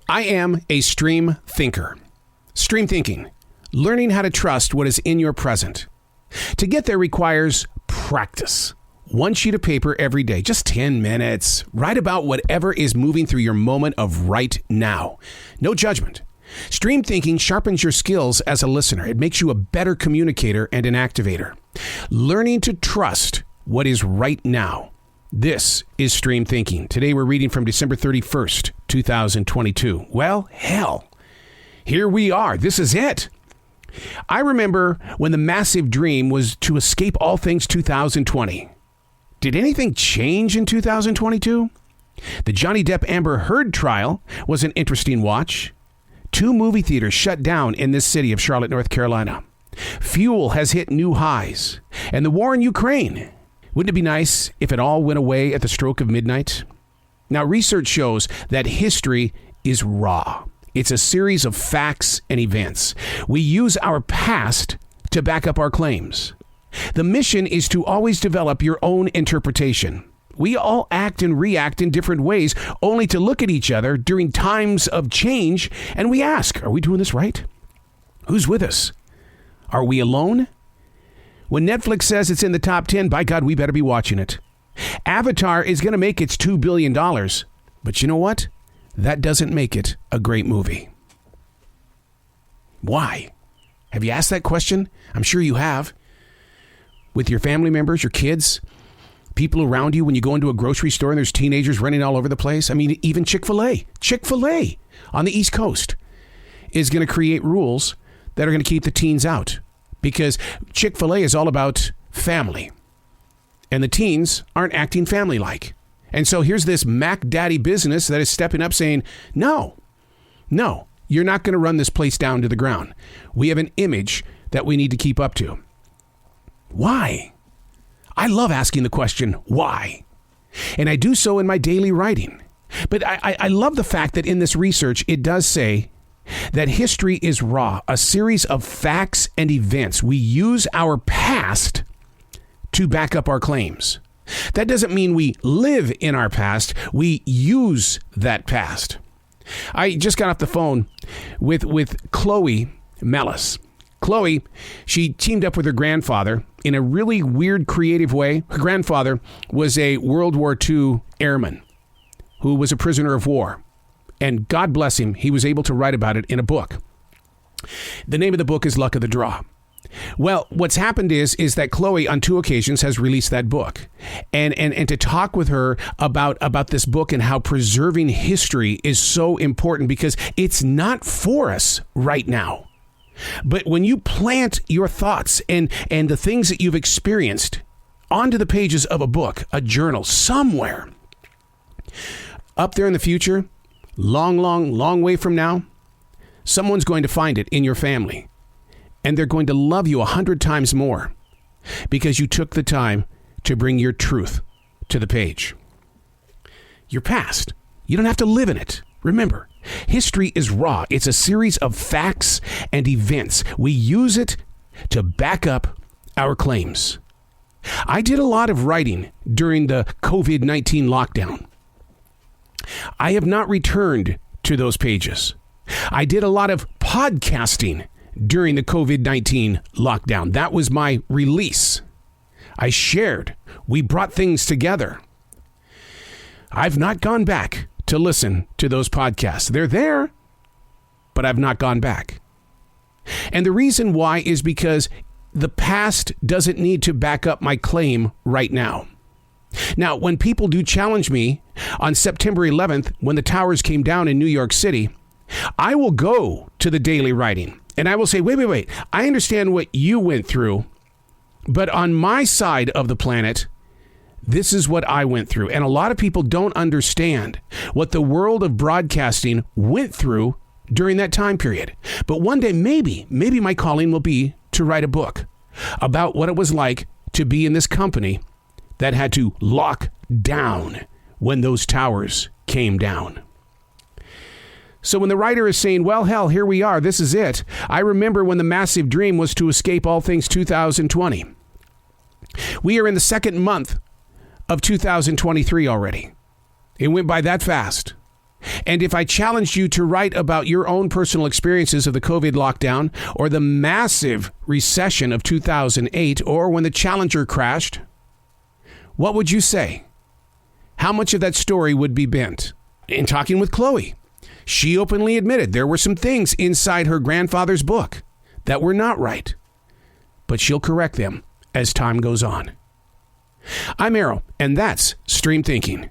I am a stream thinker. Stream thinking, learning how to trust what is in your present. To get there requires practice. One sheet of paper every day, just 10 minutes. Write about whatever is moving through your moment of right now. No judgment. Stream thinking sharpens your skills as a listener. It makes you a better communicator and an activator. Learning to trust what is right now. This is Stream Thinking. Today we're reading from December 31st, 2022. Well, hell, here we are. This is it. I remember when the massive dream was to escape all things 2020. Did anything change in 2022? The Johnny Depp Amber Heard trial was an interesting watch. 2 movie theaters shut down in this city of Charlotte, North Carolina. Fuel has hit new highs. And the war in Ukraine. Wouldn't it be nice if it all went away at the stroke of midnight? Now, research shows that history is raw. It's a series of facts and events. We use our past to back up our claims. The mission is to always develop your own interpretation. We all act and react in different ways, only to look at each other during times of change, and we ask, are we doing this right? Who's with us? Are we alone? When Netflix says it's in the top 10, by God, we better be watching it. Avatar is going to make its $2 billion. But you know what? That doesn't make it a great movie. Why? Have you asked that question? I'm sure you have. With your family members, your kids, people around you when you go into a grocery store and there's teenagers running all over the place. I mean, even Chick-fil-A on the East Coast is going to create rules that are going to keep the teens out. Because Chick-fil-A is all about family. And the teens aren't acting family-like. And so here's this Mac Daddy business that is stepping up saying, no, you're not going to run this place down to the ground. We have an image that we need to keep up to. Why? I love asking the question, why? And I do so in my daily writing. But I love the fact that in this research, it does say that history is raw, a series of facts and events. We use our past to back up our claims. That doesn't mean we live in our past. We use that past. I just got off the phone with Chloe Mellis. Chloe, she teamed up with her grandfather in a really weird, creative way. Her grandfather was a World War II airman who was a prisoner of war. And God bless him, he was able to write about it in a book. The name of the book is Luck of the Draw. Well, what's happened is that Chloe on 2 occasions has released that book. And to talk with her about this book and how preserving history is so important because it's not for us right now. But when you plant your thoughts and the things that you've experienced onto the pages of a book, a journal, somewhere up there in the future, long way from now, someone's going to find it in your family. And they're going to love you 100 times more because you took the time to bring your truth to the page. Your past. You don't have to live in it. Remember, history is raw. It's a series of facts and events. We use it to back up our claims. I did a lot of writing during the COVID-19 lockdown. I have not returned to those pages. I did a lot of podcasting during the COVID-19 lockdown. That was my release. I shared. We brought things together. I've not gone back to listen to those podcasts. They're there, but I've not gone back. And the reason why is because the past doesn't need to back up my claim right now. Now, when people do challenge me on September 11th, when the towers came down in New York City, I will go to the daily writing and I will say, wait. I understand what you went through, but on my side of the planet, this is what I went through. And a lot of people don't understand what the world of broadcasting went through during that time period. But one day, maybe my calling will be to write a book about what it was like to be in this company that had to lock down when those towers came down. So when the writer is saying, well, hell, here we are, this is it. I remember when the massive dream was to escape all things 2020. We are in the second month of 2023 already. It went by that fast. And if I challenged you to write about your own personal experiences of the COVID lockdown or the massive recession of 2008 or when the Challenger crashed, what would you say? How much of that story would be bent? In talking with Chloe, she openly admitted there were some things inside her grandfather's book that were not right, but she'll correct them as time goes on. I'm Errol, and that's Stream Thinking.